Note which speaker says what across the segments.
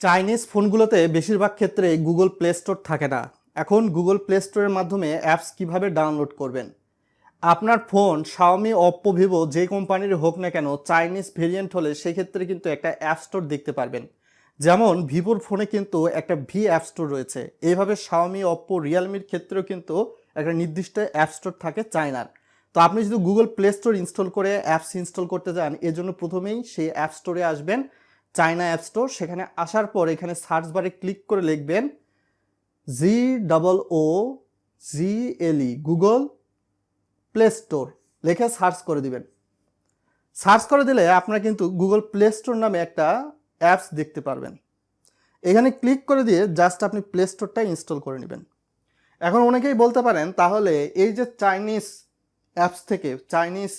Speaker 1: Chinese ফোনগুলোতে বেশিরভাগ ক্ষেত্রে Google play store থাকে না। এখন গুগল প্লে স্টোরের মাধ্যমে অ্যাপস কিভাবে ডাউনলোড করবেন? আপনার ফোন শাওমি, অপ্পো, ভিভো যে কোম্পানির হোক না কেন, চাইনিজ ভেরিয়েন্ট হলে সেক্ষেত্রে কিন্তু একটা অ্যাপ স্টোর দেখতে পারবেন। যেমন ভিভোর ফোনে কিন্তু একটা ভি অ্যাপ স্টোর রয়েছে। এইভাবে শাওমি, অপ্পো, রিয়েলমির ক্ষেত্রেও কিন্তু একটা নির্দিষ্ট অ্যাপ স্টোর থাকে চায়নার। তো আপনি যদি গুগল প্লে স্টোর ইনস্টল করে অ্যাপস ইনস্টল করতে যান, এর জন্য প্রথমেই সেই অ্যাপ স্টোরে আসবেন, চায়না অ্যাপ স্টোর। সেখানে আসার পর এখানে সার্চ বারে ক্লিক করে লিখবেন GOOGLE, গুগল প্লে স্টোর লিখে সার্চ করে দিবেন। সার্চ করে দিলে আপনারা কিন্তু গুগল প্লে স্টোর নামে একটা অ্যাপস দেখতে পারবেন। এখানে ক্লিক করে দিয়ে জাস্ট আপনি প্লে স্টোরটা ইনস্টল করে নেবেন। এখন অনেকেই বলতে পারেন, তাহলে এই যে চাইনিজ অ্যাপস থেকে, চাইনিজ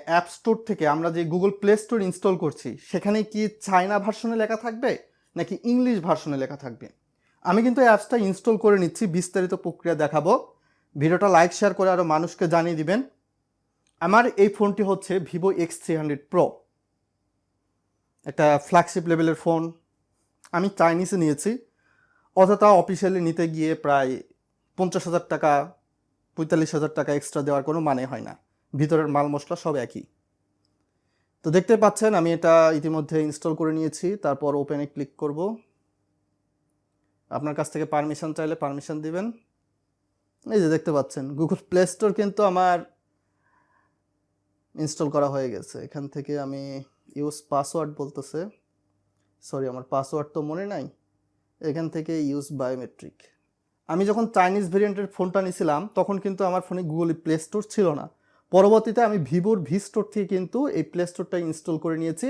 Speaker 1: অ্যাপ স্টোর থেকে আমরা যে গুগল প্লে স্টোর ইনস্টল করছি, সেখানে কি চায়না ভার্সনে লেখা থাকবে নাকি ইংলিশ ভার্সনে লেখা থাকবে? আমি কিন্তু অ্যাপসটা ইনস্টল করে নিচ্ছি, বিস্তারিত প্রক্রিয়া দেখাবো। ভিডিওটা লাইক শেয়ার করে আরও মানুষকে জানিয়ে দিবেন। আমার এই ফোনটি হচ্ছে ভিভো X300 Pro, একটা ফ্ল্যাগশিপ লেভেলের ফোন। আমি চাইনিজে নিয়েছি, অযথা অফিসিয়ালি নিতে গিয়ে প্রায় 50,000 টাকা 45,000 টাকা এক্সট্রা দেওয়ার কোনো মানে হয় না। ভিতরের মাল মশলা সব একই। তো দেখতে পাচ্ছেন আমি এটা ইতিমধ্যে ইনস্টল করে নিয়েছি। তারপর ওপেনে ক্লিক করব। আপনার কাছ থেকে পারমিশন চাইলে পারমিশন দিবেন। এই যে দেখতে পাচ্ছেন গুগল প্লে স্টোর কিন্তু আমার ইনস্টল করা হয়ে গেছে। এখান থেকে আমি ইউজ পাসওয়ার্ড বলতেছে, সরি আমার পাসওয়ার্ড তো মনে নাই। এখান থেকে ইউজ বায়োমেট্রিক। আমি যখন চাইনিজ ভেরিয়েন্টের ফোনটা নিয়েছিলাম তখন কিন্তু আমার ফোনে গুগল প্লে স্টোর ছিল না। পরবর্তীতে আমি ভিভোর ভি স্টোর থেকে কিন্তু এই প্লে স্টোরটা ইনস্টল করে নিয়েছি।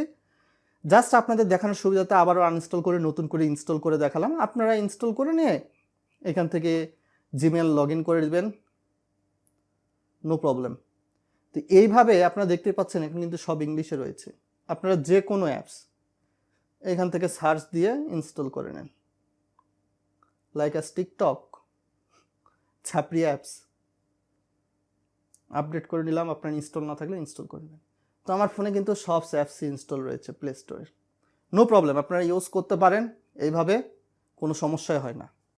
Speaker 1: জাস্ট আপনাদের দেখানোর সুবিধাতে আবারও আনইনস্টল করে নতুন করে ইনস্টল করে দেখালাম। আপনারা ইনস্টল করে নিয়ে এখান থেকে জিমেল লগ ইন করে দেবেন, নো প্রবলেম। তো এইভাবে আপনারা দেখতে পাচ্ছেন এখন কিন্তু সব ইংলিশে রয়েছে। আপনারা যে কোনো অ্যাপস এখান থেকে সার্চ দিয়ে ইনস্টল করে নেন, লাইক আস টিকটক, ছাপরি অ্যাপস আপডেট করে নিলাম। আপনার ইনস্টল না থাকলে ইনস্টল করে নেবেন। তো আমার ফোনে কিন্তু সব অ্যাপস ইনস্টল রয়েছে প্লে স্টোরের, নো প্রবলেম। আপনারা ইউজ করতে পারেন এইভাবে, কোনো সমস্যাই হয় না।